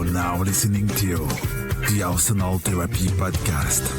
now listening to the Arsenal Therapy Podcast.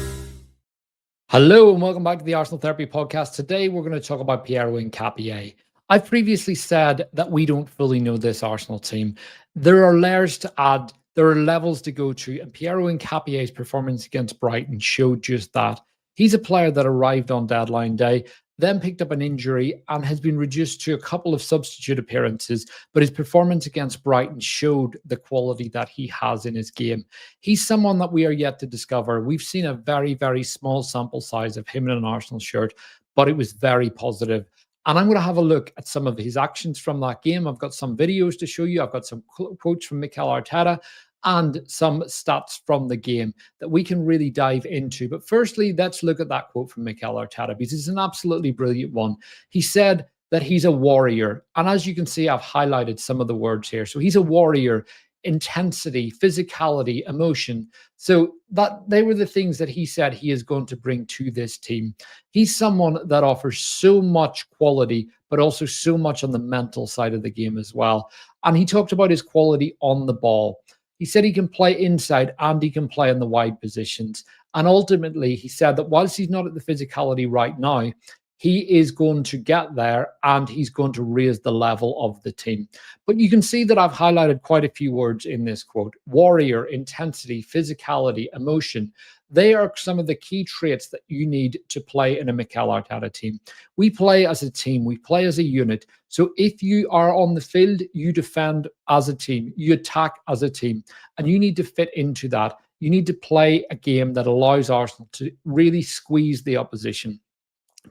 Hello and welcome back to the Arsenal Therapy Podcast. Today we're going to talk about Piero Hincapie. I've previously said that we don't fully know this Arsenal team. There are layers to add, there are levels to go to, and Piero Hincapie's performance against Brighton showed just that. He's a player that arrived on deadline day, then picked up an injury and has been reduced to a couple of substitute appearances, but his performance against Brighton showed the quality that he has in his game. He's someone that we are yet to discover. We've seen a very, very small sample size of him in an Arsenal shirt, but it was very positive. And I'm going to have a look at some of his actions from that game. I've got some videos to show you. I've got some quotes from Mikel Arteta and some stats from the game that we can really dive into. But firstly, let's look at that quote from Mikel Arteta, because it's an absolutely brilliant one. He said that he's a warrior. And as you can see, I've highlighted some of the words here. So he's a warrior, intensity, physicality, emotion. So that they were the things that he said he is going to bring to this team. He's someone that offers so much quality, but also so much on the mental side of the game as well. And he talked about his quality on the ball. He said he can play inside and he can play in the wide positions. And ultimately, he said that whilst he's not at the physicality right now, he is going to get there and he's going to raise the level of the team. But you can see that I've highlighted quite a few words in this quote. Warrior, intensity, physicality, emotion. They are some of the key traits that you need to play in a Mikel Arteta team. We play as a team. We play as a unit. So if you are on the field, you defend as a team. You attack as a team. And you need to fit into that. You need to play a game that allows Arsenal to really squeeze the opposition,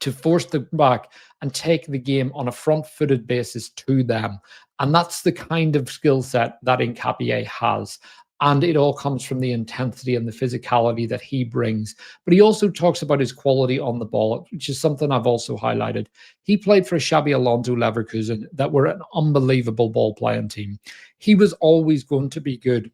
to force them back and take the game on a front-footed basis to them. And that's the kind of skill set that Hincapie has. And it all comes from the intensity and the physicality that he brings. But he also talks about his quality on the ball, which is something I've also highlighted. He played for Xabi Alonso Leverkusen that were an unbelievable ball-playing team. He was always going to be good.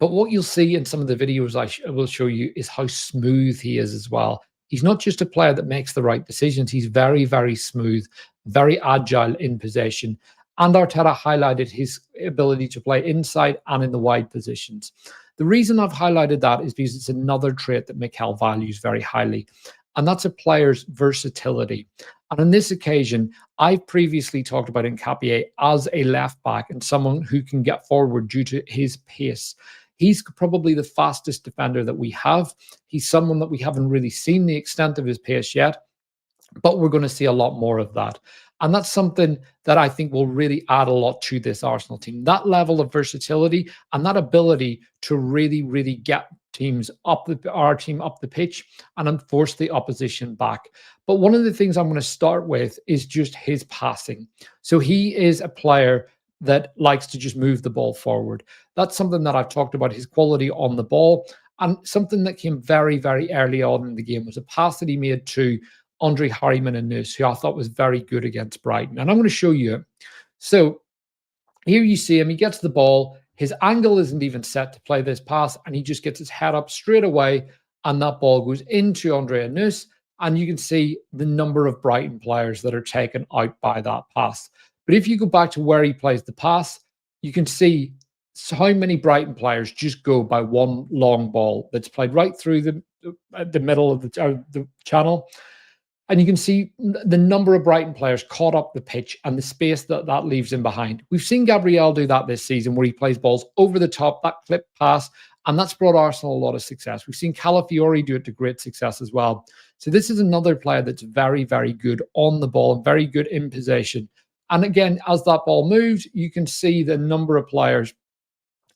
But what you'll see in some of the videos I will show you is how smooth he is as well. He's not just a player that makes the right decisions. He's very, very smooth, very agile in possession. And Arteta highlighted his ability to play inside and in the wide positions. The reason I've highlighted that is because it's another trait that Mikel values very highly, and that's a player's versatility. And on this occasion, I've previously talked about Hincapie as a left back and someone who can get forward due to his pace. He's probably the fastest defender that we have. He's someone that we haven't really seen the extent of his pace yet, but we're going to see a lot more of that. And that's something that I think will really add a lot to this Arsenal team. That level of versatility and that ability to really, really get our team up the pitch and force the opposition back. But one of the things I'm going to start with is just his passing. So he is a player that likes to just move the ball forward. That's something that I've talked about, his quality on the ball. And something that came very, very early on in the game was a pass that he made to Andre Harriman-Nus, who I thought was very good against Brighton. And I'm going to show you. So here you see him. He gets the ball. His angle isn't even set to play this pass, and he just gets his head up straight away, and that ball goes into Andre Nus. And you can see the number of Brighton players that are taken out by that pass. But if you go back to where he plays the pass, you can see how many Brighton players just go by one long ball that's played right through the middle of the channel. And you can see the number of Brighton players caught up the pitch and the space that leaves him behind. We've seen Gabriel do that this season, where he plays balls over the top, that clip pass, and that's brought Arsenal a lot of success. We've seen Calafiori do it to great success as well. So this is another player that's very, very good on the ball and very good in possession. And again, as that ball moves, you can see the number of players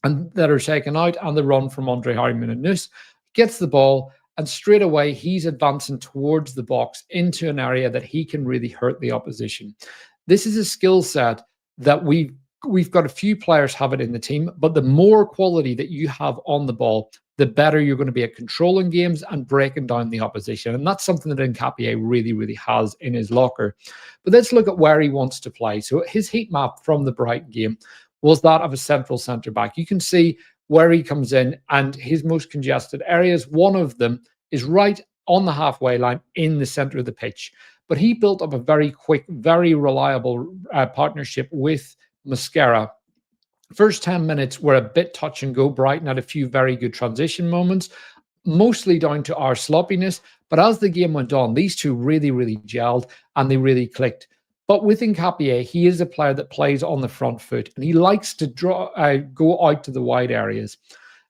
that are taken out and the run from Andre Harriman-Nus. Gets the ball, and straight away, he's advancing towards the box into an area that he can really hurt the opposition. This is a skill set that we've got a few players have it in the team, but the more quality that you have on the ball, the better you're going to be at controlling games and breaking down the opposition. And that's something that Hincapie really, really has in his locker. But let's look at where he wants to play. So his heat map from the Brighton game was that of a central centre-back. You can see where he comes in and his most congested areas. One of them is right on the halfway line in the center of the pitch. But he built up a very quick, very reliable partnership with Mosquera First 10 minutes were a bit touch and go. Brighton had a few very good transition moments, mostly down to our sloppiness. But as the game went on, these two really, really gelled and they really clicked. But with Hincapie, he is a player that plays on the front foot and he likes to go out to the wide areas.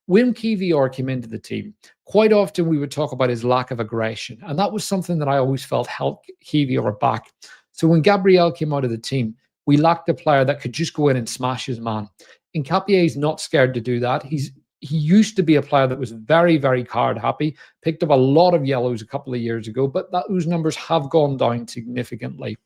When Kivior came into the team, quite often we would talk about his lack of aggression. And that was something that I always felt held Kivior back. So when Gabriel came out of the team, we lacked a player that could just go in and smash his man. Hincapie is not scared to do that. He used to be a player that was very, very card happy, picked up a lot of yellows a couple of years ago, but those numbers have gone down significantly.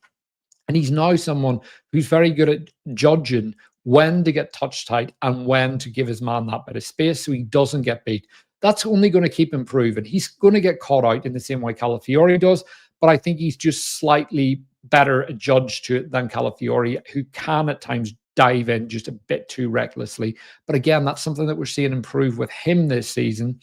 And he's now someone who's very good at judging when to get touch tight and when to give his man that bit of space so he doesn't get beat. That's only going to keep improving. He's going to get caught out in the same way Calafiori does, but I think he's just slightly better a judge to it than Calafiori, who can at times dive in just a bit too recklessly. But again, that's something that we're seeing improve with him this season.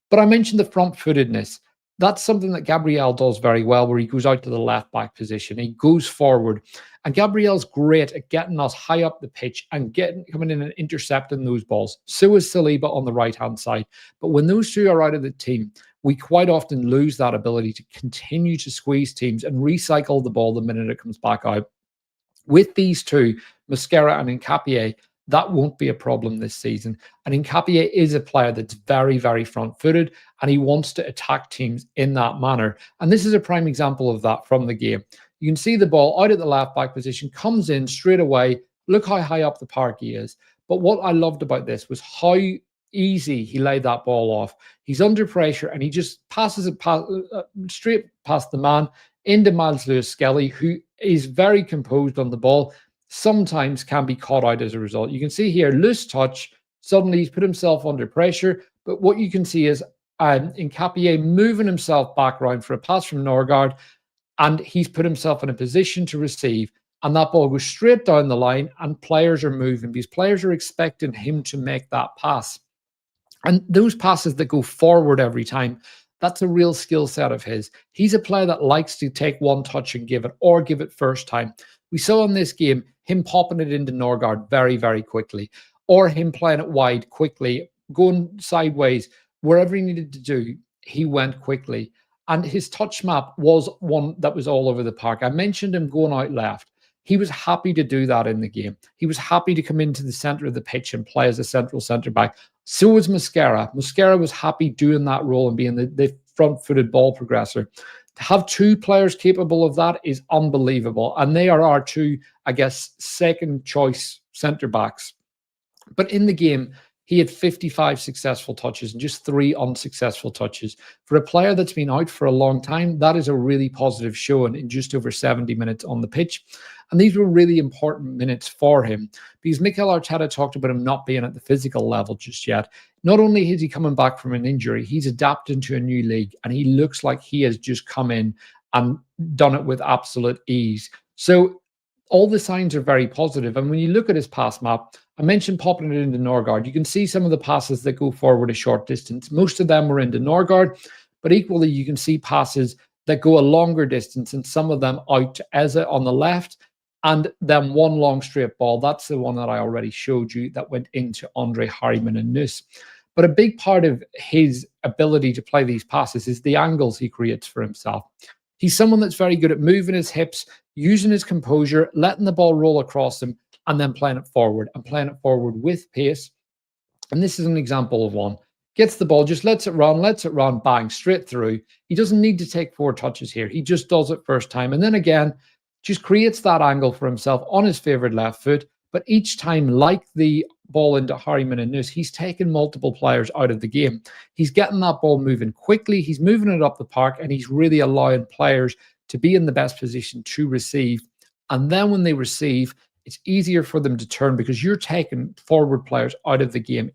But I mentioned the front footedness. That's something that Gabriel does very well, where he goes out to the left back position. He goes forward. And Gabriel's great at getting us high up the pitch and coming in and intercepting those balls. So is Saliba on the right-hand side. But when those two are out of the team, we quite often lose that ability to continue to squeeze teams and recycle the ball the minute it comes back out. With these two, Mosquera and Hincapie, that won't be a problem this season. And Hincapie is a player that's very, very front-footed, and he wants to attack teams in that manner. And this is a prime example of that from the game. You can see the ball out at the left-back position, comes in straight away. Look how high up the park he is. But what I loved about this was how easy he laid that ball off. He's under pressure, and he just passes it straight past the man into Miles Lewis-Skelly, who is very composed on the ball, sometimes can be caught out as a result. You can see here, loose touch, suddenly he's put himself under pressure, but what you can see is Hincapie moving himself back round for a pass from Norgard, and he's put himself in a position to receive, and that ball goes straight down the line, and players are moving because players are expecting him to make that pass. And those passes that go forward every time, that's a real skill set of his. He's a player that likes to take one touch and give it, or give it first time. We saw in this game him popping it into Norgard very, very quickly, or him playing it wide quickly, going sideways, wherever he needed to do, he went quickly. And his touch map was one that was all over the park. I mentioned him going out left. He was happy to do that in the game. He was happy to come into the center of the pitch and play as a central centre back. So was Mosquera. Mosquera was happy doing that role and being the front-footed ball progressor. To have two players capable of that is unbelievable. And they are our two, I guess, second choice centre backs. But in the game, he had 55 successful touches and just 3 unsuccessful touches. For a player that's been out for a long time, that is a really positive showing in just over 70 minutes on the pitch. And these were really important minutes for him because Mikel Arteta talked about him not being at the physical level just yet. Not only is he coming back from an injury, he's adapting to a new league and he looks like he has just come in and done it with absolute ease. So all the signs are very positive. And when you look at his pass map, I mentioned popping it into Norgard. You can see some of the passes that go forward a short distance. Most of them were into Norgard, but equally you can see passes that go a longer distance and some of them out to Eze on the left. And then one long straight ball. That's the one that I already showed you that went into Andre Harriman and Nuss. But a big part of his ability to play these passes is the angles he creates for himself. He's someone that's very good at moving his hips, using his composure, letting the ball roll across him, and then playing it forward with pace. And this is an example of one. Gets the ball, just lets it run, bang, straight through. He doesn't need to take 4 touches here. He just does it first time. And then again, just creates that angle for himself on his favorite left foot. But each time, like the ball into Harriman and Nuss, he's taken multiple players out of the game. He's getting that ball moving quickly. He's moving it up the park, and he's really allowing players to be in the best position to receive. And then when they receive, it's easier for them to turn because you're taking forward players out of the game.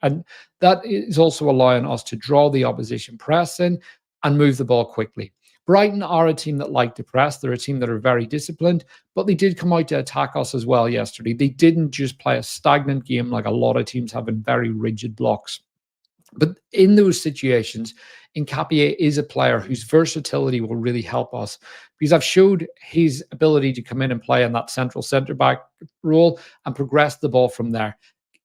And that is also allowing us to draw the opposition press in and move the ball quickly. Brighton are a team that like to press. They're a team that are very disciplined, but they did come out to attack us as well yesterday. They didn't just play a stagnant game like a lot of teams have in very rigid blocks. But in those situations, Hincapie is a player whose versatility will really help us, because I've showed his ability to come in and play in that centre back role and progress the ball from there.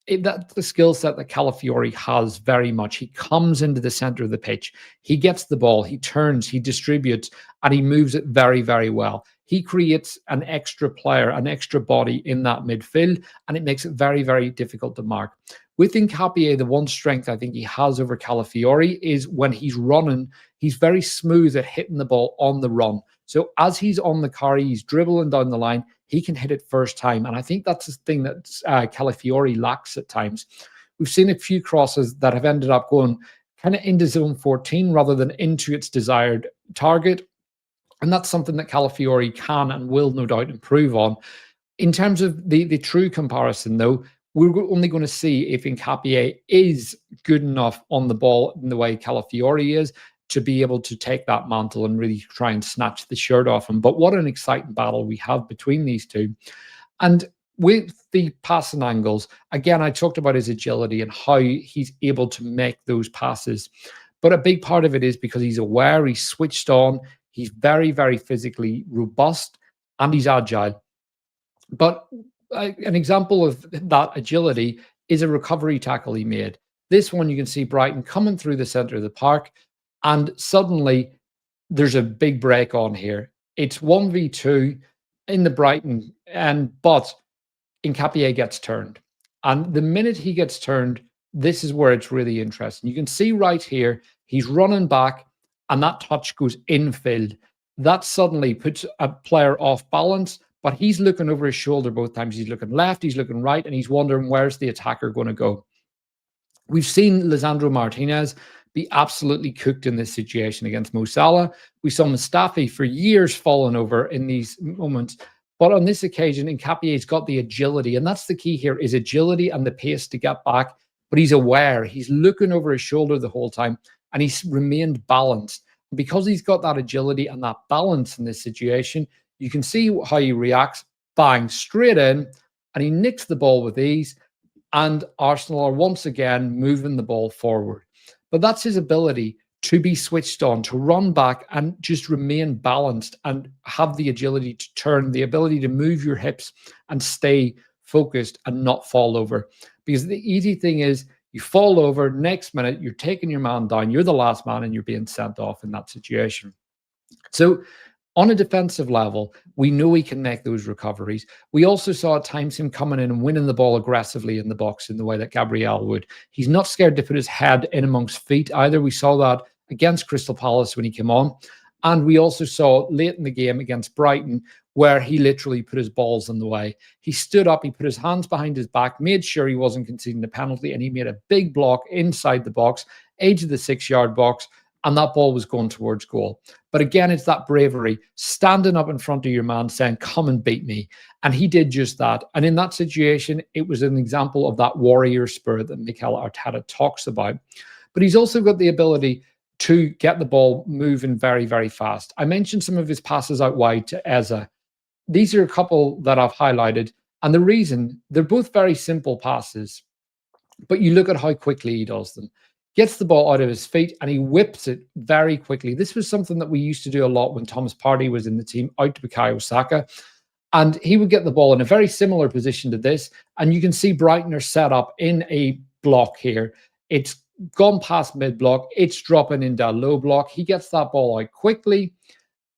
That's the skill set that Calafiori has very much. He comes into the center of the pitch, he gets the ball, he turns, he distributes, and he moves it very, very well. He creates an extra player, an extra body in that midfield, and it makes it very, very difficult to mark. With Hincapie, the one strength I think he has over Calafiori is when he's running, he's very smooth at hitting the ball on the run. So as he's on the carry, he's dribbling down the line, he can hit it first time. And I think that's the thing that Calafiori lacks at times. We've seen a few crosses that have ended up going kind of into zone 14 rather than into its desired target. And that's something that Calafiori can and will no doubt improve on. In terms of the true comparison, though, we're only going to see if Hincapie is good enough on the ball in the way Calafiori is to be able to take that mantle and really try and snatch the shirt off him. But what an exciting battle we have between these two. And with the passing angles, again, I talked about his agility and how he's able to make those passes. But a big part of it is because he's aware, he's switched on, he's very, very physically robust, and he's agile. But an example of that agility is a recovery tackle he made. This one, you can see Brighton coming through the center of the park, and suddenly there's a big break on here. It's 1v2 in the Brighton, but Hincapie gets turned. And the minute he gets turned, this is where it's really interesting. You can see right here, he's running back, and that touch goes infield. That suddenly puts a player off balance, but he's looking over his shoulder both times. He's looking left, he's looking right, and he's wondering where's the attacker going to go. We've seen Lisandro Martinez be absolutely cooked in this situation against Mo Salah. We saw Mustafi for years falling over in these moments. But on this occasion, Hincapie's got the agility, and that's the key here, is agility and the pace to get back. But he's aware, he's looking over his shoulder the whole time, and he's remained balanced. Because he's got that agility and that balance in this situation, you can see how he reacts. Bang, straight in, and he nicks the ball with ease. And Arsenal are once again moving the ball forward. But that's his ability to be switched on, to run back and just remain balanced and have the agility to turn, the ability to move your hips and stay focused and not fall over. Because the easy thing is you fall over, next minute you're taking your man down, you're the last man and you're being sent off in that situation. So on a defensive level, we know he can make those recoveries. We also saw at times him coming in and winning the ball aggressively in the box in the way that Gabriel would. He's not scared to put his head in amongst feet either. We saw that against Crystal Palace when he came on. And we also saw late in the game against Brighton where he literally put his balls in the way. He stood up, he put his hands behind his back, made sure he wasn't conceding a penalty, and he made a big block inside the box, edge of the 6-yard box, and that ball was going towards goal. But again, it's that bravery, standing up in front of your man saying, come and beat me. And he did just that. And in that situation, it was an example of that warrior spirit that Mikel Arteta talks about. But he's also got the ability to get the ball moving very, very fast. I mentioned some of his passes out wide to Eza. These are a couple that I've highlighted. And the reason, they're both very simple passes, but you look at how quickly he does them. Gets the ball out of his feet and he whips it very quickly. This was something that we used to do a lot when Thomas Partey was in the team, out to Bukayo Saka. And he would get the ball in a very similar position to this. And you can see Brighton are set up in a block here. It's gone past mid-block. It's dropping into a low block. He gets that ball out quickly.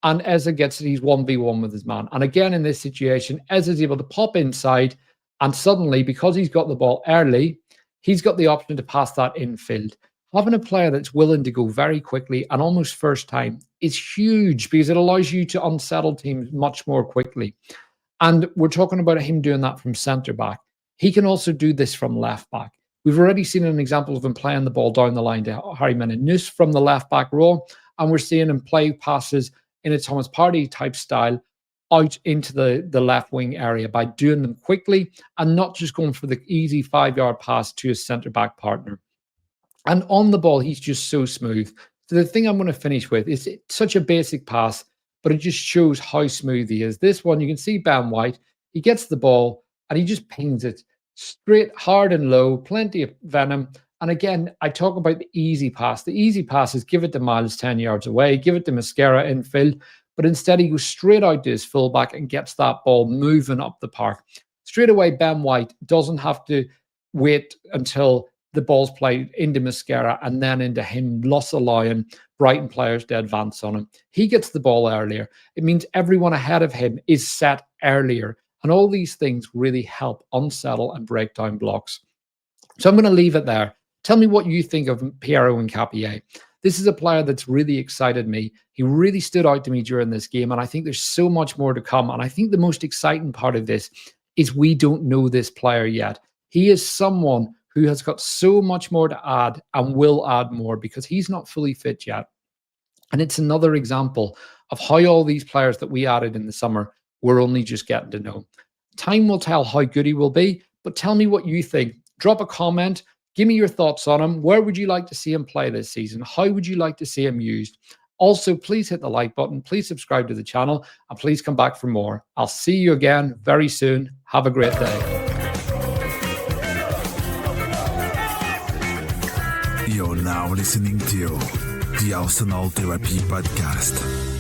And Eza gets it. He's 1v1 with his man. And again, in this situation, Eza's able to pop inside. And suddenly, because he's got the ball early, he's got the option to pass that infield. Having a player that's willing to go very quickly and almost first time is huge because it allows you to unsettle teams much more quickly. And we're talking about him doing that from centre back. He can also do this from left back. We've already seen an example of him playing the ball down the line to Harry Mendes from the left back role. And we're seeing him play passes in a Thomas Partey type style out into the left wing area by doing them quickly and not just going for the easy 5-yard pass to his centre back partner. And on the ball, he's just so smooth. So the thing I'm going to finish with is it's such a basic pass, but it just shows how smooth he is. This one, you can see Ben White. He gets the ball and he just pings it straight, hard and low, plenty of venom. And again, I talk about the easy pass. The easy pass is give it to Miles 10 yards away, give it to Mascara infield, but instead he goes straight out to his fullback and gets that ball moving up the park. Straight away, Ben White doesn't have to wait until the ball's played into Mascara and then into him, thus allowing Brighton players to advance on him. He gets the ball earlier. It means everyone ahead of him is set earlier. And all these things really help unsettle and break down blocks. So I'm going to leave it there. Tell me what you think of Piero Hincapie. This is a player that's really excited me. He really stood out to me during this game, and I think there's so much more to come. And I think the most exciting part of this is we don't know this player yet. He is someone who has got so much more to add and will add more because he's not fully fit yet. And it's another example of how all these players that we added in the summer, we're only just getting to know. Time will tell how good he will be, but tell me what you think. Drop a comment. Give me your thoughts on him. Where would you like to see him play this season? How would you like to see him used? Also, please hit the like button. Please subscribe to the channel and please come back for more. I'll see you again very soon. Have a great day. You're now listening to the Arsenal Therapy Podcast.